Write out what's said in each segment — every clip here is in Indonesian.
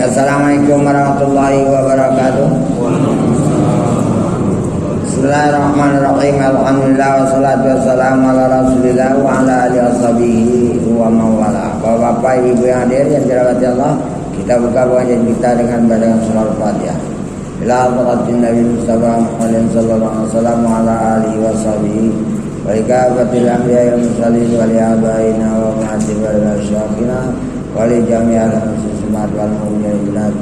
Assalamualaikum warahmatullahi wabarakatuh. Bismillahirrahmanirrahim. Alhamdulillah wassalatu wassalamu ala Rasulillah wa ala alihi washabihi wa mawala. Bapak-bapak, ibu yang hadir yang dirahmati Allah, kita buka wajah kita dengan bacaan surah Al-Fatihah. Ila hadratin Nabi Mustafa Muhammadin sallallahu alaihi wasallam wa ala alihi washabihi wa ikafatil anbiya'i wal mursalin wa li abaina wa ummatina wa syakhina wa li jami'il muslimin wal mu'minin.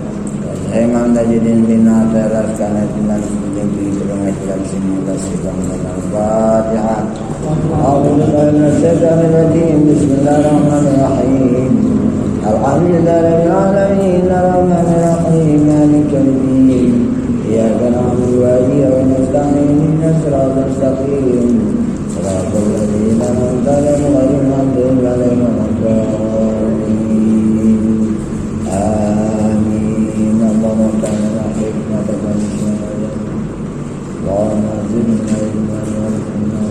Imam Tajidin bin Atas karena dengan menjadi kebenaran semua sidang dan Al-Fatihah. Bismillahirrahmanirrahim. Alhamdulillahirabbil alamin arrahmanir rahim maliki yaumiddin. Iyyaka na'budu wa iyyaka nasta'in ihdinas siratal mustaqim. Siratal ladzina an'amta 'alaihim ghairil maghdubi 'alaihim waladdallin. اللهم اجعلنا حكمتك ومشيئتك اللهم زدنا علما وارزقنا.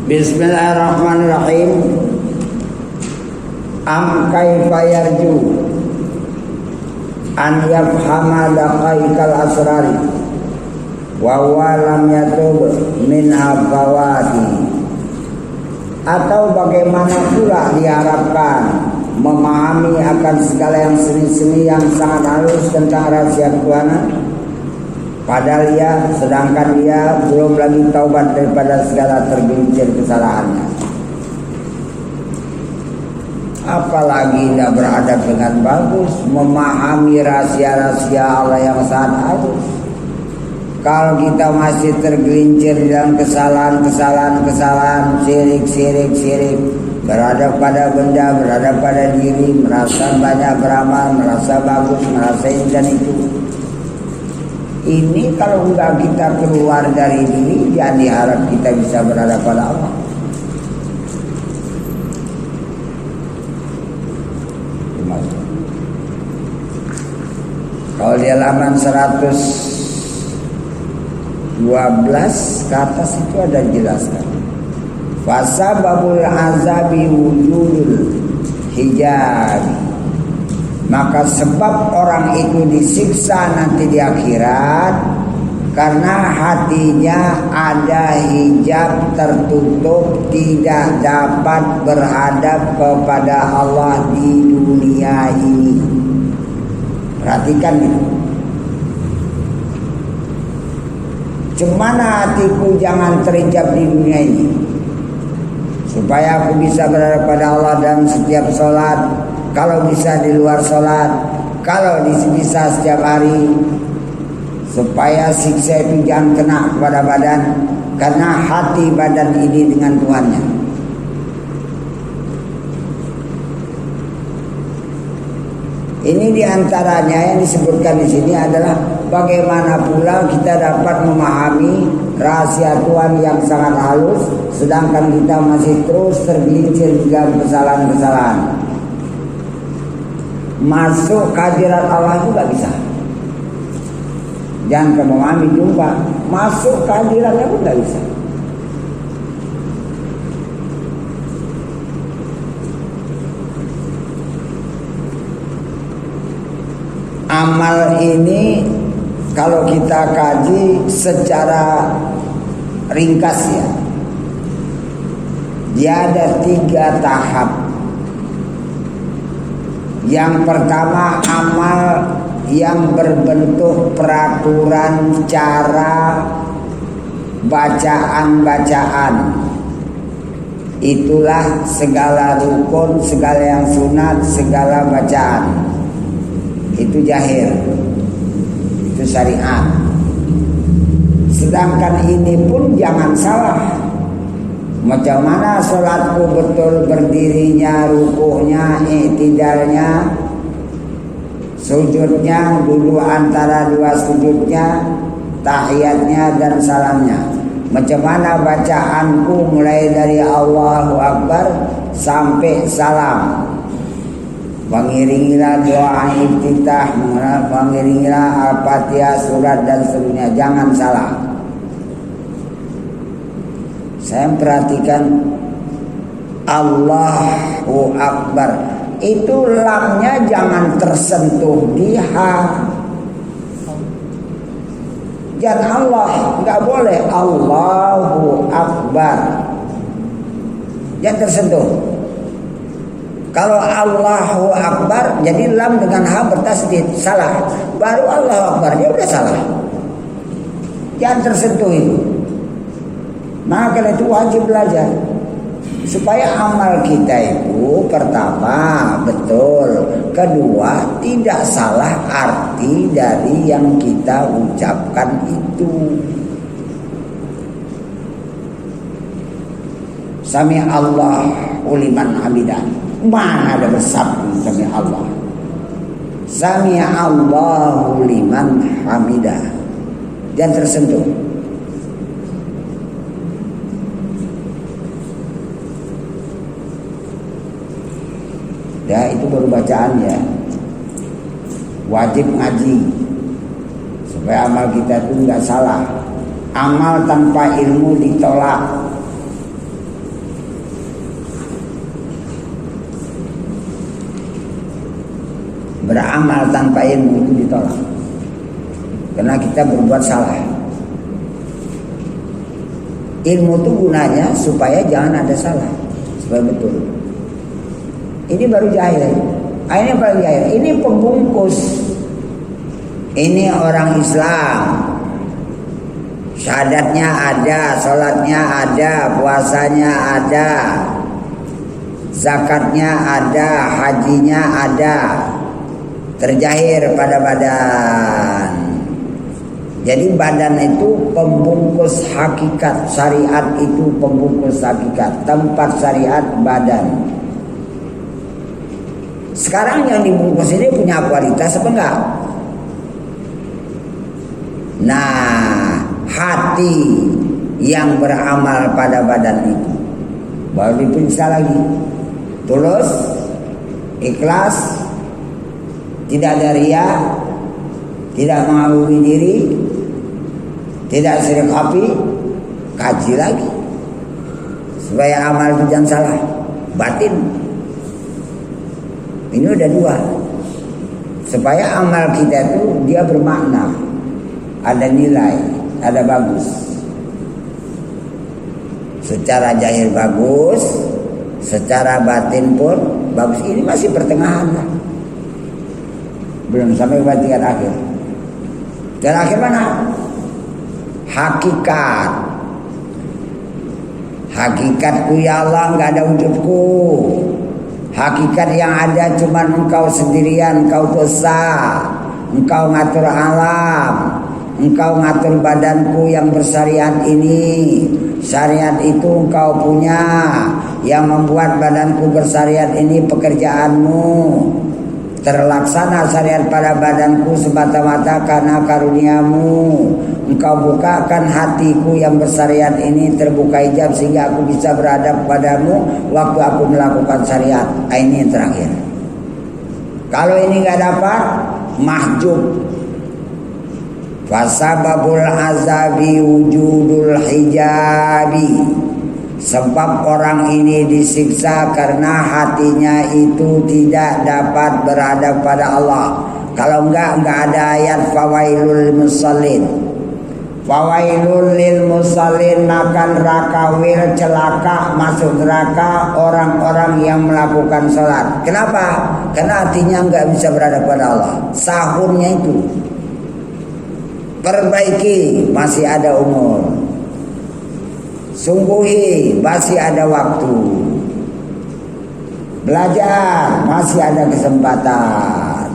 Bismillahirrahmanirrahim. Am kaifa yarju an yafhama daqaiqal asrari wa huwa lam yatub min afawati. Atau bagaimana pula diharapkan memahami akan segala yang seni-seni yang sangat halus tentang rahasia keuangan, padahal sedangkan dia belum lagi taubat daripada segala tergelincir kesalahannya. Apalagi tidak beradab dengan bagus, memahami rahasia-rahasia Allah yang sangat halus. Kalau kita masih tergelincir dalam kesalahan, syirik, beradab pada benda, beradab pada diri, merasa banyak beramal, merasa bagus, merasa ini dan itu. Ini kalau enggak kita keluar dari diri, jangan diharap kita bisa beradab pada Allah. Kalau di halaman 112 ke atas itu ada dijelaskan. Fasababul azabi wujudul hijab. Maka sebab orang itu disiksa nanti di akhirat karena hatinya ada hijab tertutup, tidak dapat berhadap kepada Allah di dunia ini. Perhatikan itu. Cemana hatiku jangan terhijab di dunia ini, supaya aku bisa berada pada Allah dan setiap sholat, kalau bisa di luar sholat, kalau bisa setiap hari, supaya siksa itu jangan kena kepada badan, karena hati badan ini dengan Tuhannya. Ini diantaranya yang disebutkan di sini adalah bagaimana pula kita dapat memahami rahasia Tuhan yang sangat halus, sedangkan kita masih terus tergelincir dalam kesalahan-kesalahan. Masuk kehadirat Allah itu gak bisa. Jangan memahami jumpa, masuk kehadiratnya pun gak bisa. Amal ini kalau kita kaji secara ringkas ya, dia ada 3 tahap. Yang pertama, amal yang berbentuk peraturan cara bacaan-bacaan. Itulah segala rukun, segala yang sunat, segala bacaan. Itu zahir, itu syariat. Sedangkan ini pun jangan salah. Macam mana sholatku betul berdirinya, rukuhnya, i'tidalnya, sujudnya, duduk antara 2 sujudnya, tahiyatnya dan salamnya. Macam mana bacaanku mulai dari Allahu Akbar sampai salam. Mengiringilah doa iftitah, mengiringilah Al-Fatihah, surat dan seterusnya. Jangan salah. Saya perhatikan Allahu Akbar. Itu lamnya jangan tersentuh di ha. Jangan Allah, nggak boleh. Allahu Akbar, jangan tersentuh. Kalau Allahu Akbar, jadi lam dengan ha bertasdid, salah. Baru Allahu Akbar, dia udah salah. Jangan tersentuh itu. Maka itu wajib belajar supaya amal kita itu pertama betul, kedua tidak salah arti dari yang kita ucapkan itu. Sami Allahu liman hamidah, mana ada bersabda sami Allah. Sami Allahu liman hamidah, jangan tersentuh. Ya, itu baru bacaan ya. Wajib ngaji supaya amal kita itu nggak salah. Amal tanpa ilmu ditolak. Beramal tanpa ilmu itu ditolak, karena kita berbuat salah. Ilmu itu gunanya supaya jangan ada salah, supaya betul. Ini baru jahil. Ini baru jahil. Ini pembungkus. Ini orang Islam. Syahadatnya ada, salatnya ada, puasanya ada, zakatnya ada, hajinya ada, terjahir pada badan. Jadi badan itu pembungkus hakikat. Syariat itu pembungkus hakikat. Tempat syariat badan. Sekarang yang dibungkus ini punya kualitas apa enggak? Nah, hati yang beramal pada badan itu baru diperiksa lagi. Tulus, ikhlas, tidak ada riya, tidak mengagumi diri, tidak syirik api, kaji lagi supaya amal itu jangan salah. Batin. Ini udah dua. Supaya amal kita itu dia bermakna, ada nilai, ada bagus. Secara zahir bagus, secara batin pun bagus. Ini masih pertengahan lah. Belum sampai pada tingkat akhir. Dan akhir mana? Hakikat. Hakikatku ya Allah, nggak ada wujudku. Hakikat yang ada cuma engkau sendirian, engkau dosa, engkau ngatur alam, engkau ngatur badanku yang bersyariat ini. Syariat itu engkau punya, yang membuat badanku bersyariat ini pekerjaanmu. Terlaksana syariat pada badanku semata-mata karena karuniamu. Engkau bukakan hatiku yang bersyariat ini, terbuka hijab sehingga aku bisa beradab padamu waktu aku melakukan syariat. Ini yang terakhir. Kalau ini gak dapat, mahjub. Fasababul azabi wujudul hijabi. Sebab orang ini disiksa karena hatinya itu tidak dapat beradab pada Allah. Kalau enggak ada ayat fawailul musallin. Fawailul lil musallin, maka neraka wil, celaka, masuk neraka orang-orang yang melakukan sholat. Kenapa? Karena hatinya enggak bisa beradab pada Allah. Sahurnya itu perbaiki, masih ada umur. Sungguhi, masih ada waktu. Belajar, masih ada kesempatan.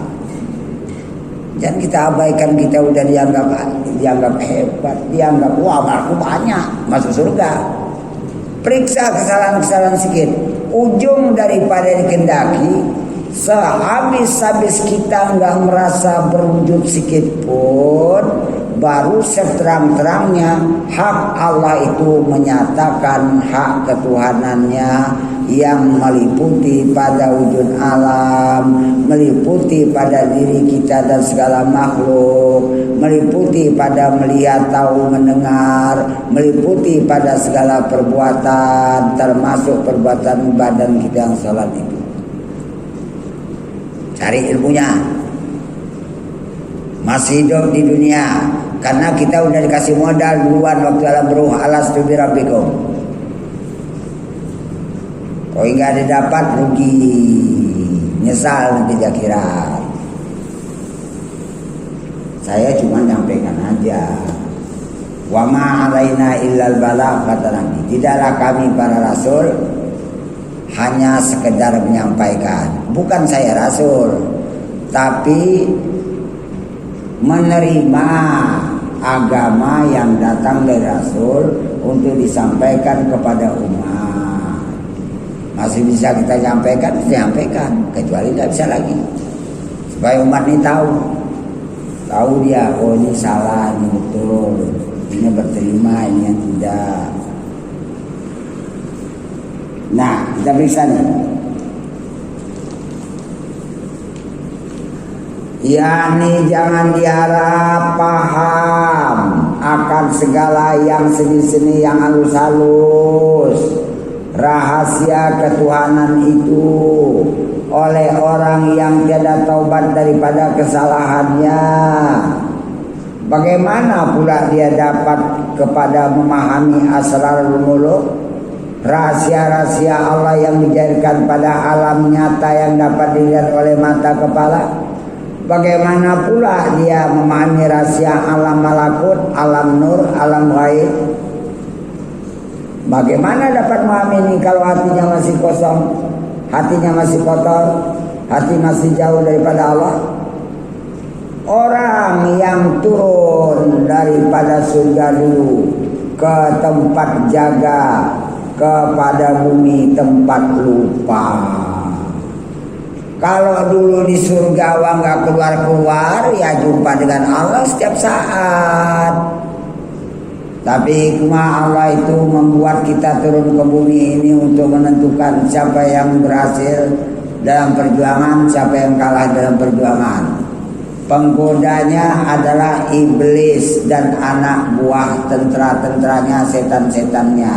Jangan kita abaikan, kita udah dianggap hebat, dianggap wah aku banyak, masuk surga. Periksa kesalahan-kesalahan sedikit. Ujung daripada dikendaki, sehabis-habis kita nggak merasa berwujud sedikit pun, baru seterang-terangnya hak Allah itu menyatakan hak ketuhanannya yang meliputi pada wujud alam, meliputi pada diri kita dan segala makhluk, meliputi pada melihat, tahu, mendengar, meliputi pada segala perbuatan, termasuk perbuatan badan kita yang sholat itu. Cari ilmunya. Masih hidup di dunia, karena kita udah dikasih modal duluan waktu alam ruh, alastu birabbikum. Kalau enggak ada dapat, rugi, nyesal nanti di akhirat. Saya cuma nyampaikan aja. Wa ma alaina illal balagh, kata Nabi. Tidaklah kami para rasul hanya sekedar menyampaikan. Bukan saya rasul, tapi menerima agama yang datang dari Rasul untuk disampaikan kepada umat. Masih bisa kita sampaikan, kecuali tidak bisa lagi. Supaya umat ini tahu dia, oh ini salah, ini betul, ini berterima, ini yang tidak. Nah, kita periksa nih. yakni jangan diharap paham akan segala yang seni-seni, yang halus-halus, rahasia ketuhanan itu oleh orang yang tiada taubat daripada kesalahannya. Bagaimana pula dia dapat kepada memahami asrarul muluk, rahasia-rahasia Allah yang dijajarkan pada alam nyata yang dapat dilihat oleh mata kepala? Bagaimana pula dia memahami rahasia alam malakut, alam nur, alam ghaib? Bagaimana dapat memahami ini kalau hatinya masih kosong, hatinya masih kotor, hati masih jauh daripada Allah? Orang yang turun daripada surga dulu ke tempat jaga, kepada bumi tempat lupa. Kalau dulu di surga awak nggak keluar-keluar, ya jumpa dengan Allah setiap saat. Tapi hikmah Allah itu membuat kita turun ke bumi ini untuk menentukan siapa yang berhasil dalam perjuangan, siapa yang kalah dalam perjuangan. Penggodanya adalah iblis dan anak buah tentara-tentaranya, setan-setannya.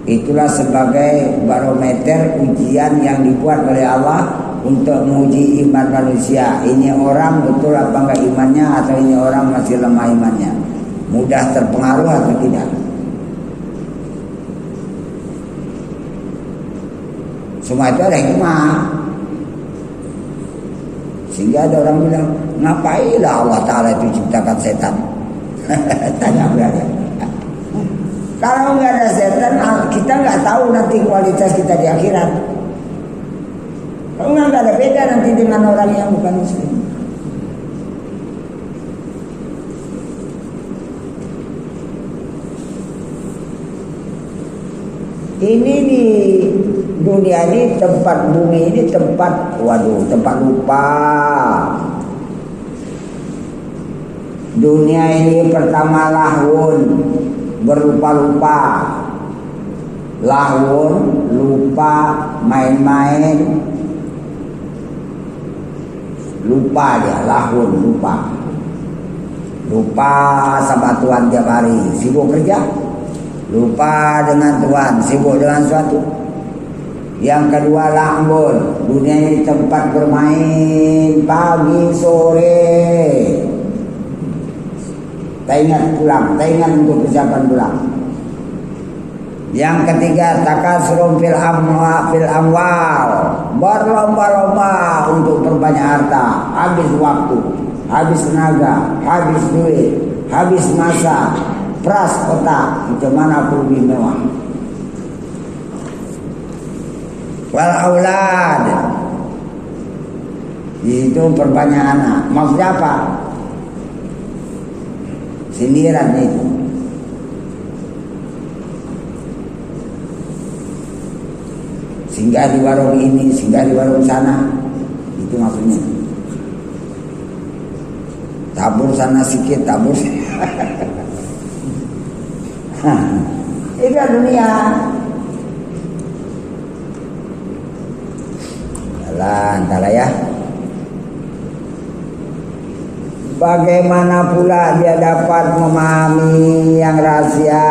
Itulah sebagai barometer ujian yang dibuat oleh Allah untuk menguji iman manusia. Ini orang betul apa enggak imannya, atau ini orang masih lemah imannya, mudah terpengaruh atau tidak. Semua itu ada hikmah. Sehingga ada orang bilang, ngapailah Allah Ta'ala itu ciptakan setan? Tanya berada. Kalau nggak ada setan, kita nggak tahu nanti kualitas kita di akhirat. Kalau nggak ada beda nanti dengan orang yang bukan muslim. Ini di dunia ini, tempat bumi ini tempat, tempat lupa. Dunia ini pertama lahun, berlupa-lupa. Lahun, lupa, main-main. Lupa dia, lahun, lupa. Lupa sama Tuhan tiap hari, sibuk kerja. Lupa dengan Tuhan, sibuk dengan suatu. Yang kedua lahun, dunia ini tempat bermain pagi sore. Tak ingat pulang, tak ingat untuk persiapan pulang. Yang ketiga takasrum fil amwal, berlomba-lomba untuk perbanyak harta, habis waktu, habis tenaga, habis duit, habis masa, peras otak, itu mana aku lebih mewah. Wal aulad, itu perbanyak anak. Maksudnya apa? Sindiran itu. Singgah di warung ini, singgah di warung sana, itu maksudnya. Tabur sana sikit, tabur. Itu dunia. Antara ya. Bagaimana pula dia dapat memahami yang rahasia,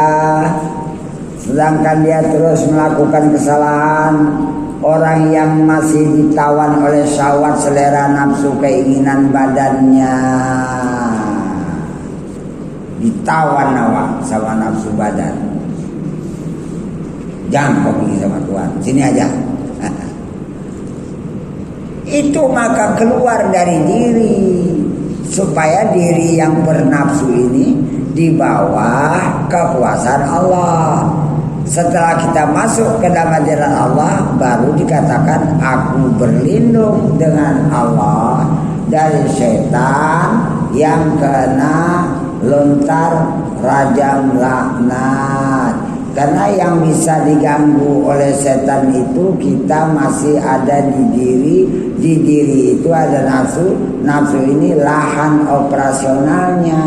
sedangkan dia terus melakukan kesalahan. Orang yang masih ditawan oleh syahwat, selera nafsu, keinginan badannya, ditawan awak sama nafsu badan. Jangan kau pergi sama Tuhan, sini aja. Itu maka keluar dari diri, supaya diri yang bernafsu ini di bawah kekuasaan Allah. Setelah kita masuk ke dalam ajaran Allah, baru dikatakan aku berlindung dengan Allah dari setan yang kena lontar rajam laknat. Karena yang bisa diganggu oleh setan itu kita masih ada di diri. Di diri itu ada nafsu. Nafsu ini lahan operasionalnya.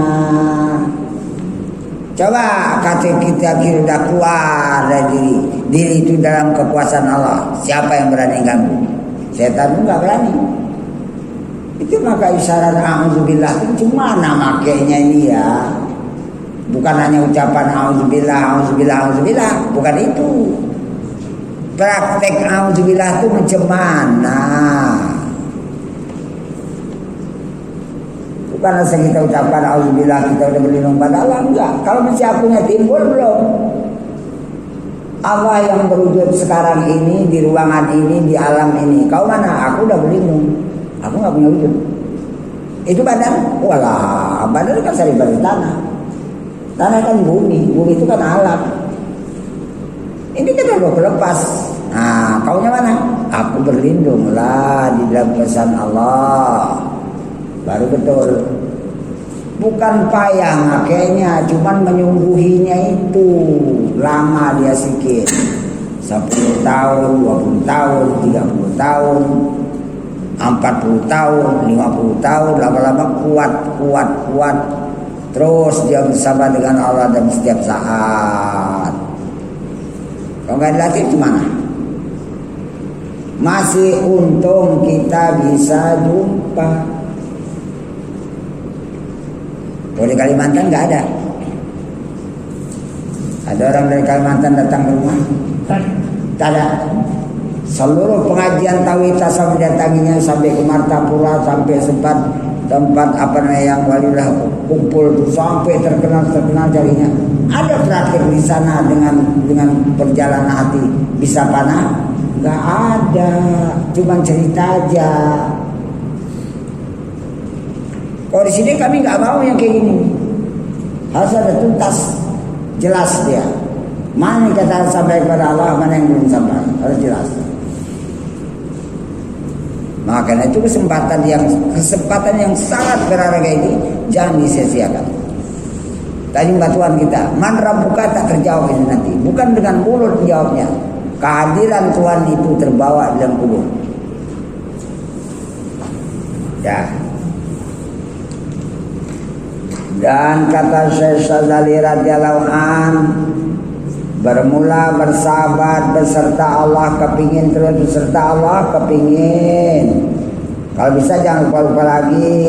Coba kata kita kira udah keluar dari diri. Diri itu dalam kekuasaan Allah. Siapa yang berani ganggu? Setan itu gak berani. Itu maka isyarat a'udzubillah itu cuma makainya ini ya. Bukan hanya ucapan a'udzubillah, a'udzubillah, a'udzubillah. Bukan itu. Praktek a'udzubillah itu macam mana? Bukan asal kita ucapkan a'udzubillah kita udah berlindung pada Allah, enggak. Kalau masih akunya timbul belum. Allah yang berwujud sekarang ini, di ruangan ini, di alam ini. Kau mana? Aku udah berlindung. Aku gak punya wujud. Itu badan? Walah, badan kan sari dari tanah. Tanah kan bumi, bumi itu kan alam. Ini kan udah lepas. Nah, kaunya mana? Aku berlindung lah di dalam pesan Allah. Baru betul. Bukan payah makanya, cuman menyungguhinya itu lama dia sikit. 10 tahun, 20 tahun, 30 tahun, 40 tahun, 50 tahun, lama-lama kuat. Terus dia bersama dengan Allah dalam setiap saat. Kalau nggak dilatih gimana? Masih untung kita bisa jumpa. Kalau di Kalimantan nggak ada. Ada orang dari Kalimantan datang ke rumah? Tak ada. Seluruh pengajian tauhid tasawuf datanginya sampai ke Martapura, sampai tempat apa namanya yang walilah kumpul sampai terkenal jarinya. Ada praktik di sana dengan perjalanan hati bisa panah? Nggak ada, cuma cerita aja. Kalau di sini kami nggak mau yang kayak gini. Harus ada tuntas, jelas dia. Mana yang kata sampai kepada Allah, mana yang belum sampai, harus jelas. Makanya itu kesempatan yang sangat berharga ini jangan disia-siakan. Tadi batuan kita, man rabbuka tak terjawab ini nanti. Bukan dengan mulut jawabnya. Kehadiran Tuhan itu terbawa dalam kubur. Ya. Dan kata Syekh Sadzali radhiyallahu an, bermula bersahabat beserta Allah, kepingin terus beserta Allah, kepingin. Kalau bisa jangan lupa-lupa lagi.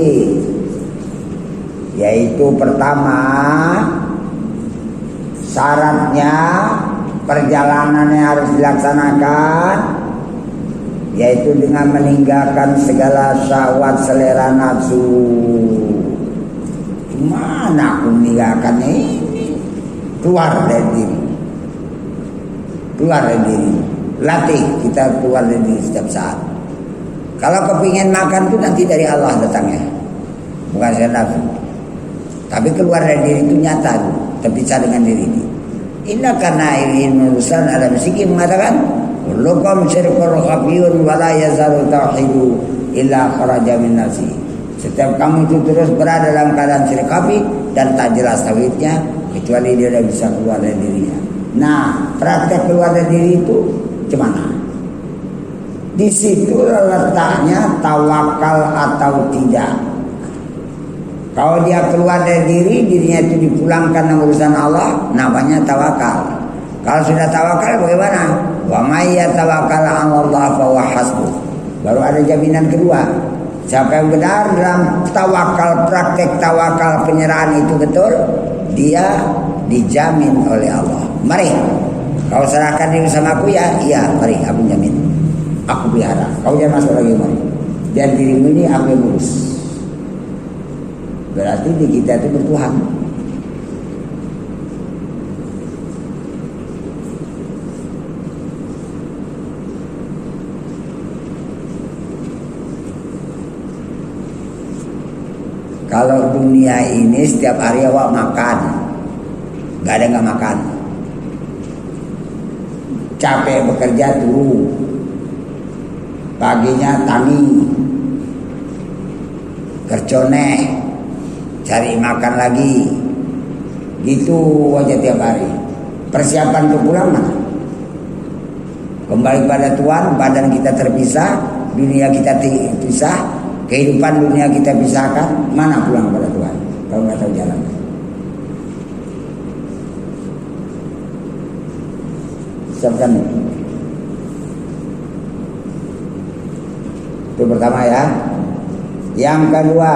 Yaitu pertama, syaratnya perjalanannya harus dilaksanakan, yaitu dengan meninggalkan segala syahwat selera nafsu. Mana aku meninggalkannya ini? Keluar dari diri. Keluar dari diri. Latih kita keluar dari diri setiap saat. Kalau kepingin makan itu nanti dari Allah datangnya, bukan saya nafsu. Tapi keluar dari diri itu nyata, terpisah dengan diri ini. Inna karena ilmu urusan ada musiki mengatakan, "Kullukum syirkun khafiyun wa la yazalu tauhidu illa kharaja min nafsi." Setiap kamu itu terus berada dalam keadaan syirik khafi dan tak jelas tauhidnya kecuali dia sudah bisa keluar dari dirinya. Nah, praktek keluar dari diri itu gimana? Di situ letaknya tawakal atau tidak. Kalau dia keluar dari diri, dirinya itu dipulangkan dengan urusan Allah, namanya tawakal. Kalau sudah tawakal bagaimana? Wa may yatawakkal 'ala Allah fa huwa hasbuh. Baru ada jaminan kedua. Siapa yang benar dalam tawakal, praktek tawakal penyerahan itu betul, dia dijamin oleh Allah. Mari, kau serahkan diri sama aku ya? Iya, mari aku jamin. Aku pelihara. Kau jangan masuk lagi mari. Dan dirimu ini aku yang urus. Berarti di kita itu bertuhan. Kalau dunia ini setiap hari awak makan, gak ada gak makan. Capek bekerja turu, paginya tani, kercone, cari makan lagi, gitu aja tiap hari. Persiapan untuk pulang mana? Kembali pada Tuhan, badan kita terpisah, dunia kita terpisah, kehidupan dunia kita pisahkan, mana pulang pada Tuhan? Kalau nggak tahu jalan. Siapkan. Itu pertama ya. Yang kedua,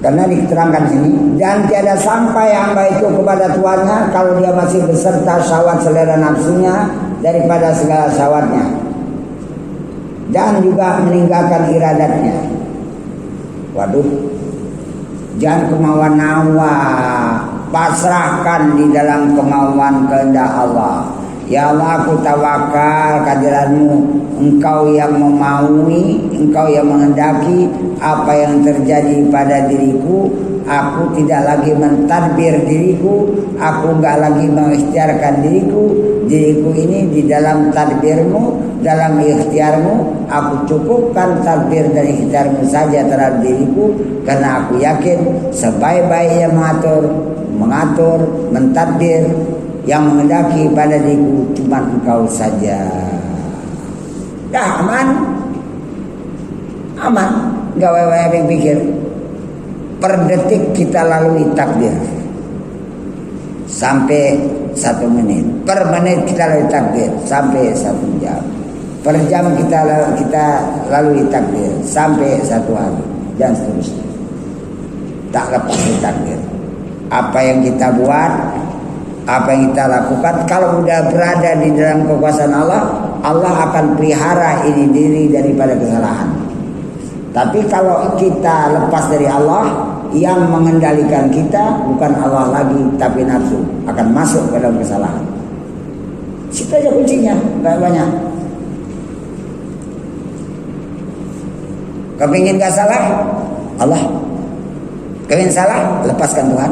karena diterangkan sini, dan tiada sampai hamba itu kepada tuannya kalau dia masih beserta syahwat selera nafsunya daripada segala syahwatnya, dan juga meninggalkan iradatnya. Waduh, jangan kemauan hawa, pasrahkan di dalam kemauan kehendak Allah. Ya Allah, aku tawakal kehadiranmu. Engkau yang memaui, engkau yang menghendaki apa yang terjadi pada diriku. Aku tidak lagi mentadbir diriku, aku enggak lagi mengikhtiarkan diriku. Diriku ini di dalam tadbirmu, dalam ikhtiarmu. Aku cukupkan tadbir dan ikhtiarmu saja terhadap diriku, karena aku yakin sebaik-baiknya mengatur, mentadbir, yang menghendaki pada diriku cuma engkau saja. Dah aman, gak yang pikir. Per detik kita lalui takdir sampai 1 menit. Per menit kita lalui takdir sampai 1 jam. Per jam kita lalui takdir sampai 1 hari, dan seterusnya. Tak lepas dari takdir. Apa yang kita buat, apa yang kita lakukan, kalau sudah berada di dalam kekuasaan Allah, Allah akan pelihara ini diri daripada kesalahan. Tapi kalau kita lepas dari Allah, yang mengendalikan kita bukan Allah lagi, tapi nafsu, akan masuk ke dalam kesalahan. Situ aja kuncinya, gak banyak. Kepingin gak salah, Allah. Kepingin salah, lepaskan Tuhan.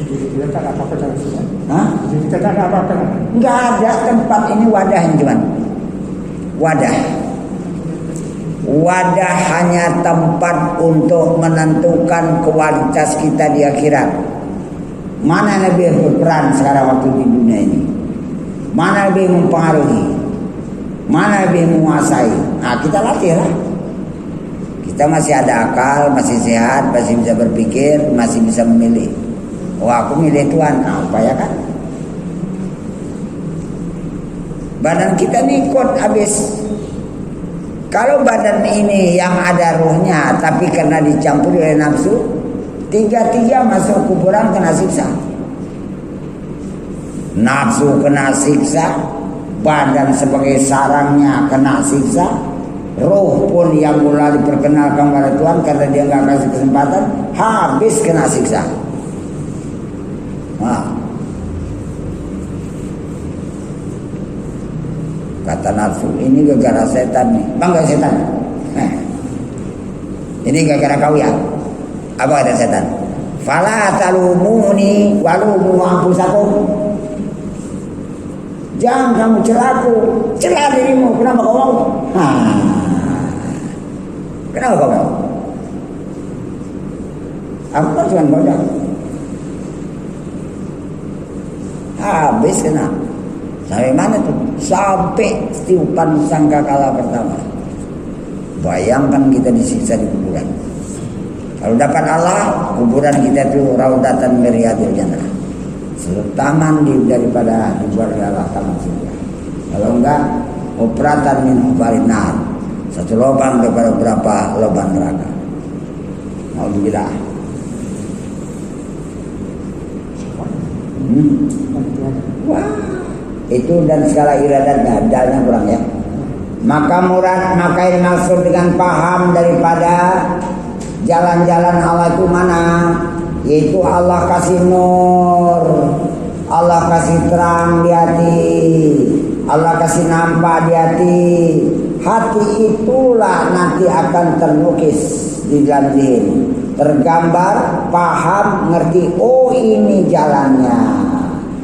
Kita tak ada apa-apa dalam sini. Hah? Kita tak ada apa-apa. Enggak ada tempat ini, wadah cuman. Wadah hanya tempat untuk menentukan kualitas kita di akhirat. Mana lebih berperan sekarang waktu di dunia ini? Mana lebih mempengaruhi? Mana lebih menguasai? Nah, kita latih lah. Kita masih ada akal, masih sehat, masih bisa berpikir, masih bisa memilih. Oh, aku milih Tuhan, apa ya kan? Badan kita nih ikut habis. Kalau badan ini yang ada ruhnya, tapi karena dicampur oleh nafsu, tiga-tiga masuk kuburan kena siksa. Nafsu kena siksa, badan sebagai sarangnya kena siksa, roh pun yang mulai diperkenalkan pada Tuhan karena dia nggak kasih kesempatan, habis kena siksa. Nah, kata nafsu, ini gara-gara setan nih. Bangga setan. Ini gara-gara kau ya. Apa kata setan? Fala talumuni walumu anfusakum. Jangan kamu celaku, celah dirimu. Kenapa kau mau? Kenapa kau mau? Aku kan cuma bodoh. Habis kena. Sampai mana tuh? Sampai tiupan sangkakala pertama. Bayangkan kita disiksa di kuburan. Kalau dapat Allah, kuburan kita itu raudatan min riyadil jannah. taman daripada dibuat adalah taman surga. Kalau enggak, operatan min ufarinar, satu lubang daripada berapa lubang neraka. Alhamdulillah. Wah, itu dan segala iradatnya, dalnya kurang ya. Maka yang maksud dengan paham daripada jalan-jalan Allah itu mana? Yaitu Allah kasih nur, Allah kasih terang di hati, Allah kasih nampak di hati. Hati itulah nanti akan terlukis di dalam diri, tergambar, paham, ngerti. Oh ini jalannya,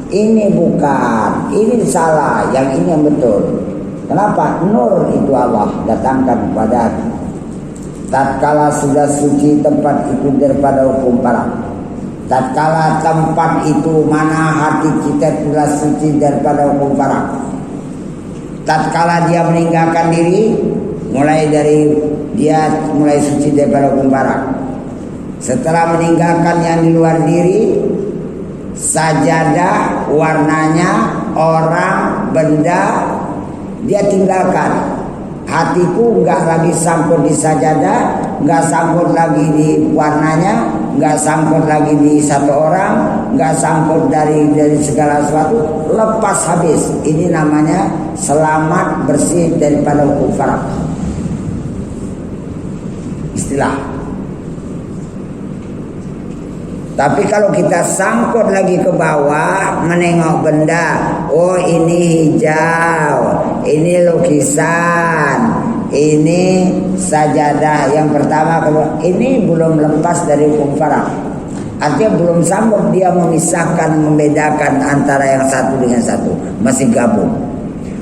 ini bukan, ini salah, yang ini yang betul. Kenapa? Nur itu Allah datangkan kepada hati. Tatkala sudah suci tempat itu daripada hukum parak. Tatkala tempat itu mana hati kita telah suci daripada hukum parak. Tatkala dia meninggalkan diri, mulai suci daripada hukum parak. Setelah meninggalkan yang di luar diri, sajadah, warnanya, orang, benda, dia tinggalkan. Hatiku enggak lagi sangkut di sajadah, enggak sangkut lagi di warnanya, enggak sangkut lagi di satu orang, enggak sangkut dari segala sesuatu, lepas habis. Ini namanya selamat bersih daripada hukum farak. Istilah. Tapi kalau kita sangkut lagi ke bawah, menengok benda, oh ini hijau, ini lukisan, ini sajadah. Yang pertama, kalau ini belum lepas dari hukum farak, artinya belum sanggup dia memisahkan, membedakan antara yang satu dengan satu, masih gabung.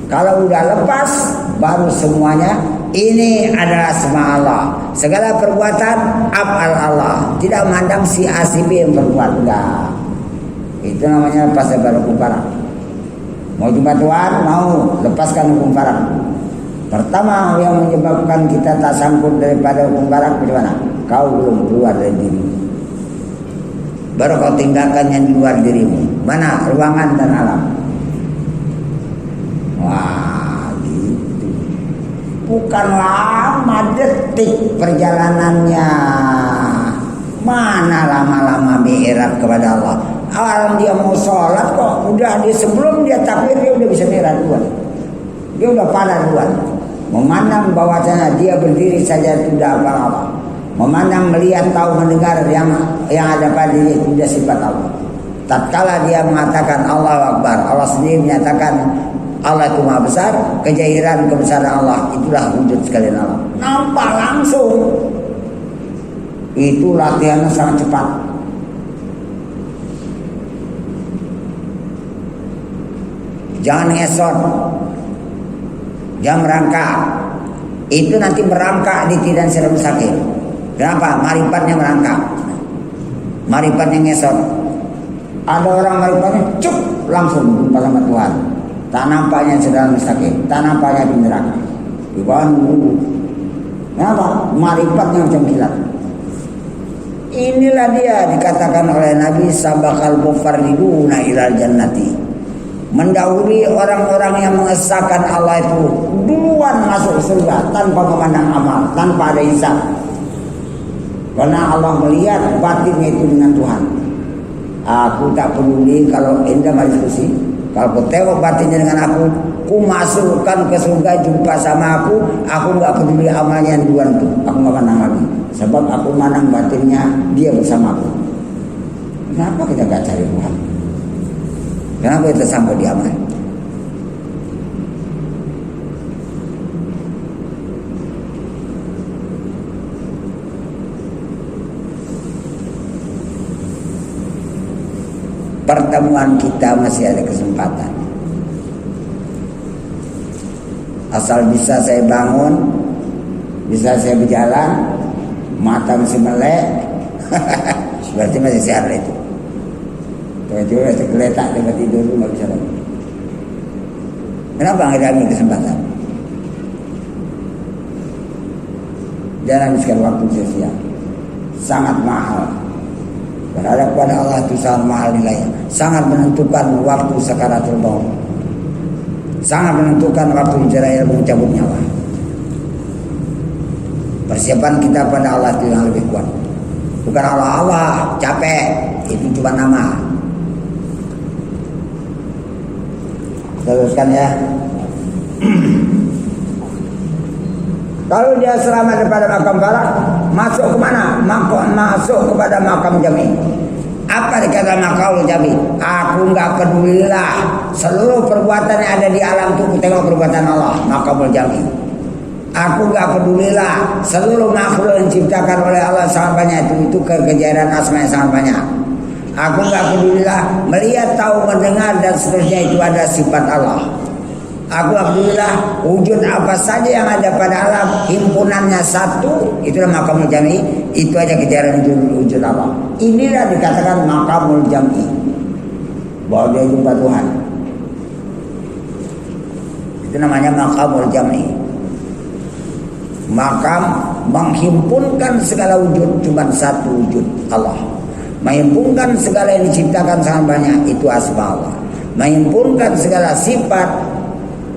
Kalau udah lepas, baru semuanya ini adalah semua Allah. Segala perbuatan af'al Allah. Tidak memandang si A si B yang berbuat, enggak. Itu namanya lepas dari hukum farak. Mau jumpa Tuhan, mau lepaskan hukum farak. Pertama yang menyebabkan kita tak sangkut daripada hukum farak bagaimana? Kau belum keluar dari diri. Baru kau tinggalkan yang di luar dirimu. Mana? Ruangan dan alam. Wah, gitu. Bukan lama detik perjalanannya. Mana lama-lama mi'raj kepada Allah. Orang dia mau sholat kok udah sebelum dia takbir dia udah bisa mi'raj duluan. Dia udah pada duluan. Memandang bahwasanya dia berdiri saja sudah apa-apa. Memandang, melihat, tahu, mendengar yang ada pada diri itu sudah sifat Allah. Tatkala dia mengatakan Allahu Akbar, Allah sendiri menyatakan Allah itu Maha Besar, kejahiran kebesaran Allah itulah wujud sekalian Allah. Nampak langsung. Itu latihannya sangat cepat. Jangan ngesot, jangan merangkak. Itu nanti merangkak di tidan serem sakit. Kenapa? Marifatnya merangkak, marifatnya ngesot. Ada orang marifatnya cuk langsung jumpa sama Tuhan. Tak nampaknya sedang sakit, tak nampaknya di neraka. Di bawah nunggu. Kenapa? Marifatnya macam kilat. Inilah dia dikatakan oleh Nabi sabaqal mufarriduna ilal jannati. Mendahului orang-orang yang mengesahkan Allah itu duluan masuk surga tanpa memandang amal, tanpa ada hisab. Karena Allah melihat batinnya itu dengan Tuhan. Aku tak peduli kalau anda mau diskusi. Kalau kau tengok batinnya dengan aku masukkan ke surga, jumpa sama aku nggak peduli amalnya yang duluan itu. Aku nggak pandang lagi. Sebab aku mandang batinnya dia bersama aku. Kenapa kita nggak cari Tuhan? Kenapa kita sampai di amal? Pertemuan kita masih ada kesempatan. Asal bisa saya bangun, bisa saya berjalan, mata masih melek, berarti masih sehat itu. Tiba-tiba saya geletak dengan tidur itu nggak bisa lagi. Kenapa nggak ada kesempatan? Jangan habiskan waktu sia-sia. Sangat mahal. Berhadap pada Allah itu sangat mahal nilainya, sangat menentukan waktu sakaratul maut, sangat menentukan waktu Israel mencabut nyawa. Persiapan kita pada Allah itu yang lebih kuat. Bukan Allah capek, itu cuma nama. Teruskan ya. Kalau dia selamat daripada makam Barak, masuk ke mana? Masuk kepada makam Jami. Apa dikata makam Jami? Aku enggak pedulilah seluruh perbuatan yang ada di alam itu, ku tengok perbuatan Allah, makam Jami. Aku enggak pedulilah seluruh makhluk yang diciptakan oleh Allah sangat banyak, itu kejayaan asma yang sangat banyak. Aku enggak pedulilah melihat, tahu, mendengar dan seterusnya, itu ada sifat Allah. Aku alhamdulillah wujud apa saja yang ada pada alam himpunannya satu, itulah makamul jami. Itu aja kejadian wujud Allah. Inilah dikatakan makamul jami, bahwa dia jumpa Tuhan. Itu namanya makamul jami. Makam menghimpunkan segala wujud, cuma satu wujud Allah. Menghimpunkan segala yang diciptakan sangat banyak, itu asma Allah. Menghimpunkan segala sifat,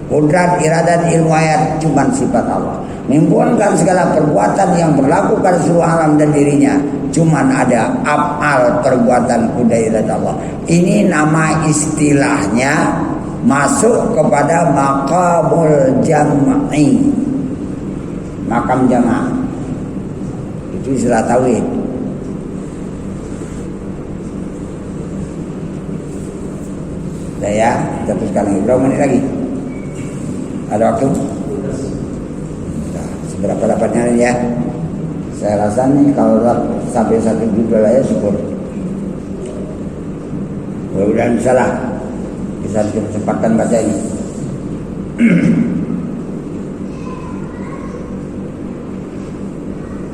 qudrat, iradat, ilmu ayat, cuma sifat Allah. Menghimpunkan segala perbuatan yang berlaku pada seluruh alam dan dirinya, cuma ada af'al, perbuatan qudrat Allah. Ini nama istilahnya masuk kepada maqamul jam'i, makam jamaah. Itu istilah tauhid. Ya, kita teruskan lagi. Berapa menit lagi? Ada waktu? Nah, seberapa dapatnya ya? Saya rasa nih kalau sampai 1 judul aja syukur. Mudah-mudahan bisa kesempatan baca ini.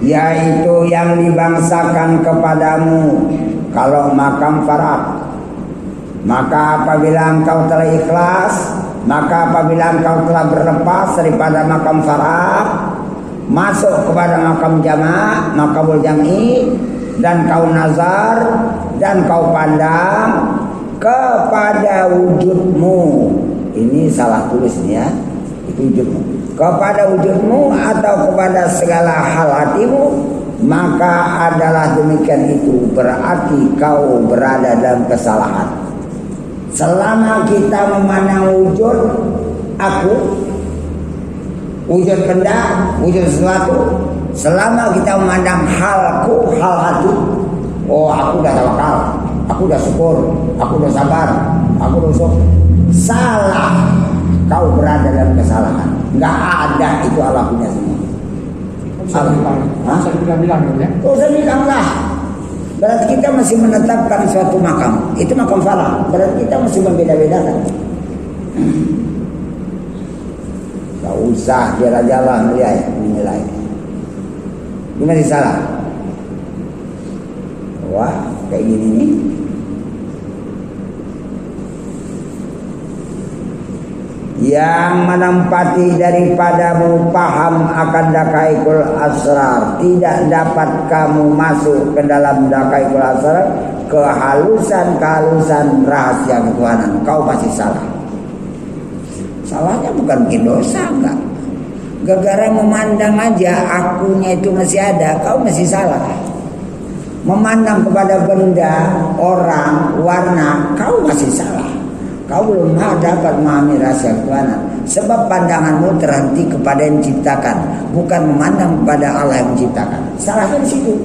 Yaitu yang dibangsakan kepadamu kalau makam Farak. Maka apabila engkau telah ikhlas, maka apabila engkau telah berlepas daripada makam Farak, masuk kepada makam jama', makamul jam'i, dan kau nazar dan kau pandang kepada wujudmu. Ini salah tulis nih ya, itu wujudmu. Kepada wujudmu atau kepada segala hal hatimu, maka adalah demikian itu, berarti kau berada dalam kesalahan. Selama kita memandang wujud aku, wujud benda, wujud sesuatu, selama kita memandang halku, hal hati, oh aku udah tawakal, aku udah syukur, aku udah sabar, aku udah syukur, salah, kau berada dalam kesalahan. Nggak ada itu Allah punya semua. Bisa dibilang ya? Oh, saya bilang lah. Berarti kita masih menetapkan suatu makam. Itu makam Farak. Berarti kita masih membeda-bedakan. Gak usah jalan-jalan menilai. Ini masih salah. Wah, kayak gini nih. Yang menempati daripadamu paham akan dakaikul asrar, tidak dapat kamu masuk ke dalam dakaikul asrar, kehalusan-kehalusan rahasia ketuhanan. Kau masih salah. Salahnya bukan bikin dosa, enggak. Gara-gara memandang aja akunya itu masih ada, kau masih salah. Memandang kepada benda, orang, warna, kau masih salah. Kau belum dapat memahami rahasia ketuhanan. Sebab pandanganmu terhenti kepada yang menciptakan, bukan memandang kepada Allah yang menciptakan. Salahnya di situ.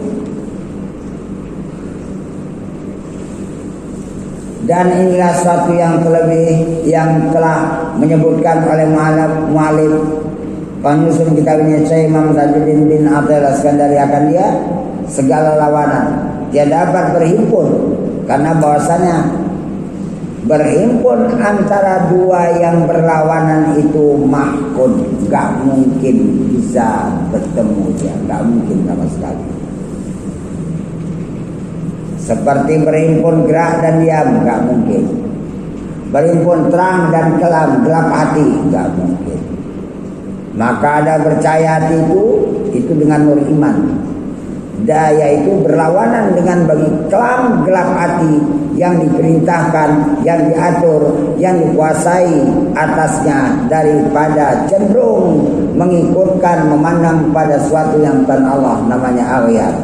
Dan inilah suatu yang terlebih yang telah menyebutkan oleh mu'alif penyusun kitab ini, Syekh Imam Tajuddin bin Abdul Iskandari, akan dia segala lawanan dia dapat berhimpun, karena bahwasanya berhimpun antara dua yang berlawanan itu mahkun, gak mungkin bisa bertemu dia, gak mungkin sama sekali. Seperti berhimpun gerak dan diam, gak mungkin. Berhimpun terang dan kelam, gelap hati, gak mungkin. Maka ada percaya hati itu dengan nur iman. Yaitu berlawanan dengan bagi kelam gelap hati yang diperintahkan, yang diatur, yang dikuasai atasnya daripada cenderung mengikutkan, memandang pada suatu yang bukan Allah, namanya aghyar,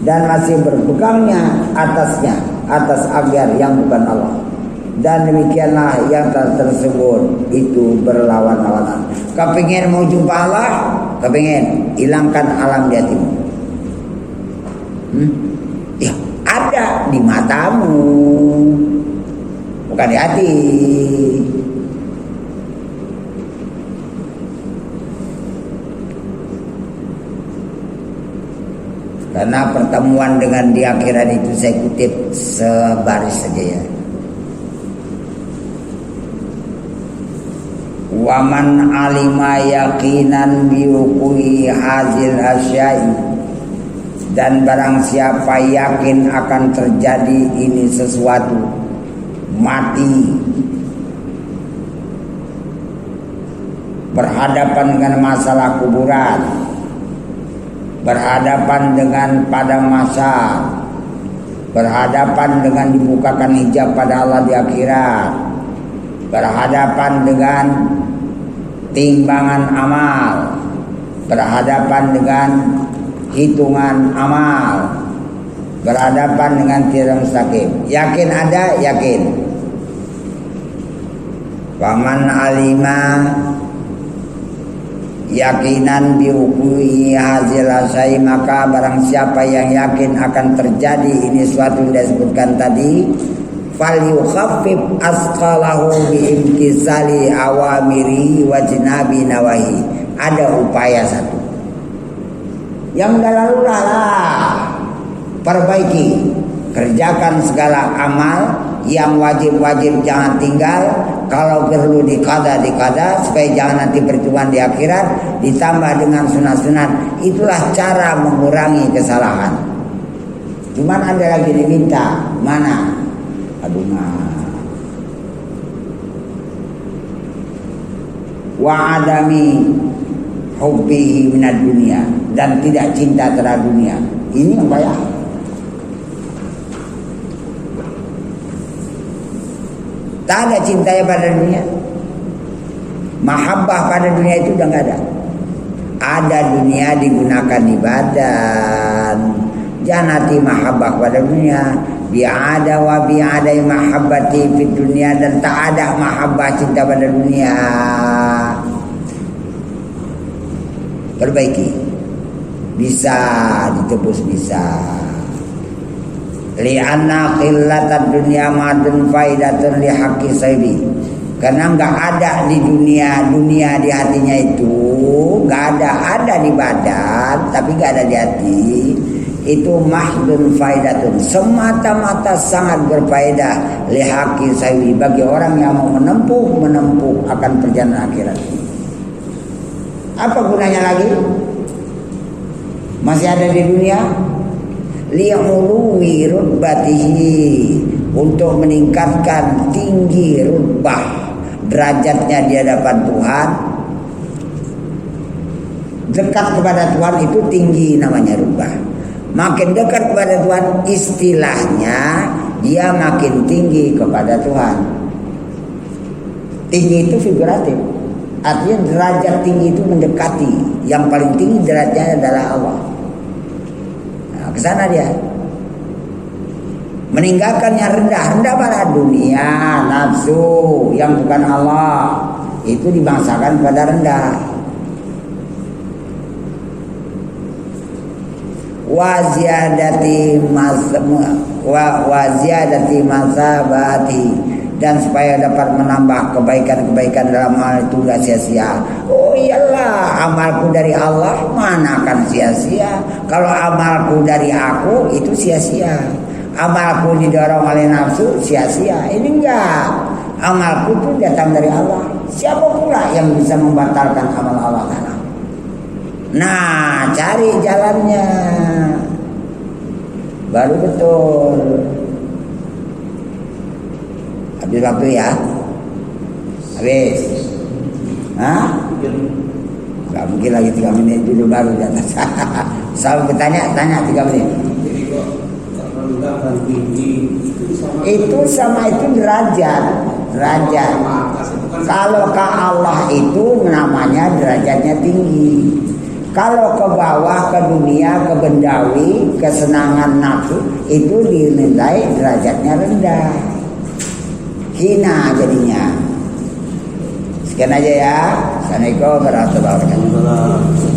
dan masih berpegangnya atasnya, atas aghyar yang bukan Allah. Dan demikianlah yang tersebut itu berlawan-lawanan. Kepingin mau jumpa Allah, kepingin hilangkan alam di hatimu. Ya, ada di matamu, bukan di hati. Karena pertemuan dengan di akhirat itu saya kutip sebaris saja ya. Waman alima yaqinan biuqui hazil asyai, dan barang siapa yakin akan terjadi ini sesuatu, mati, berhadapan dengan masalah kuburan, berhadapan dengan padang mahsyar, berhadapan dengan dibukakan hijab pada Allah di akhirat, berhadapan dengan timbangan amal, berhadapan dengan hitungan amal, berhadapan dengan tidak mustaqim. Yakin ada, yakin. Waman alima yakinan biuqui hazil asyai, maka barang siapa yang yakin akan terjadi ini suatu yang disebutkan tadi, falyukhaffif asqalahu biimtisali awamiri wa jinabi nawahi. Ada upaya satu yang dah lalu lah, perbaiki, kerjakan segala amal yang wajib-wajib jangan tinggal, kalau perlu dikada supaya jangan nanti percuma di akhirat, ditambah dengan sunat-sunat. Itulah cara mengurangi kesalahan. Cuman ada lagi diminta, mana? Aduh wa adami hubbihi minad dunia, dan tidak cinta terhadap dunia. Ini yang bahaya. Tak ada cintanya pada dunia. Mahabbah pada dunia itu udah gak ada. Ada dunia digunakan ibadah. Janati mahabbah pada dunia. Bi'ada wa bi'adai mahabbati fid dunia, dan tak ada mahabbah cinta pada dunia. Perbaiki, bisa ditebus, bisa. Li'anna qillatad dunya madun faidatun li haqqi sahibi, karena enggak ada di dunia di hatinya itu, enggak ada di badan tapi enggak ada di hati. Itu mahdun faidatun, semata-mata sangat berfaedah li haqqi sahibi, bagi orang yang mau menempuh akan perjalanan akhirat. Apa gunanya lagi? Masih ada di dunia? Li'uluwi rutbatihi, untuk meningkatkan tinggi rutbah derajatnya di hadapan Tuhan. Dekat kepada Tuhan itu tinggi, namanya rutbah. Makin dekat kepada Tuhan, istilahnya dia makin tinggi kepada Tuhan. Tinggi itu figuratif, artinya derajat tinggi itu mendekati. Yang paling tinggi derajatnya adalah Allah. Nah, ke sana dia. Meninggalkan yang rendah pada dunia, nafsu yang bukan Allah, itu dibangsakan pada rendah. Waziyadati masabati, dan supaya dapat menambah kebaikan-kebaikan dalam hal itu tidak sia-sia. Oh iyalah, amalku dari Allah mana akan sia-sia. Kalau amalku dari aku itu sia-sia. Amalku didorong oleh nafsu sia-sia. Ini enggak. Amalku itu datang dari Allah. Siapa pula yang bisa membatalkan amal Allah Ta'ala? Nah, cari jalannya, baru betul. Habis waktu ya? Habis? Hah? Gak mungkin lagi 3 menit dulu baru di atas. Selalu bertanya, tanya 3 menit. Jadi kok rendah dan tinggi Itu sama itu derajat. Kalau ke Allah itu namanya derajatnya tinggi. Kalau ke bawah, ke dunia, ke bendawi, kesenangan nafsu, itu dinilai derajatnya rendah. Hina jadinya. Sekian aja ya. Assalamualaikum warahmatullahi wabarakatuh.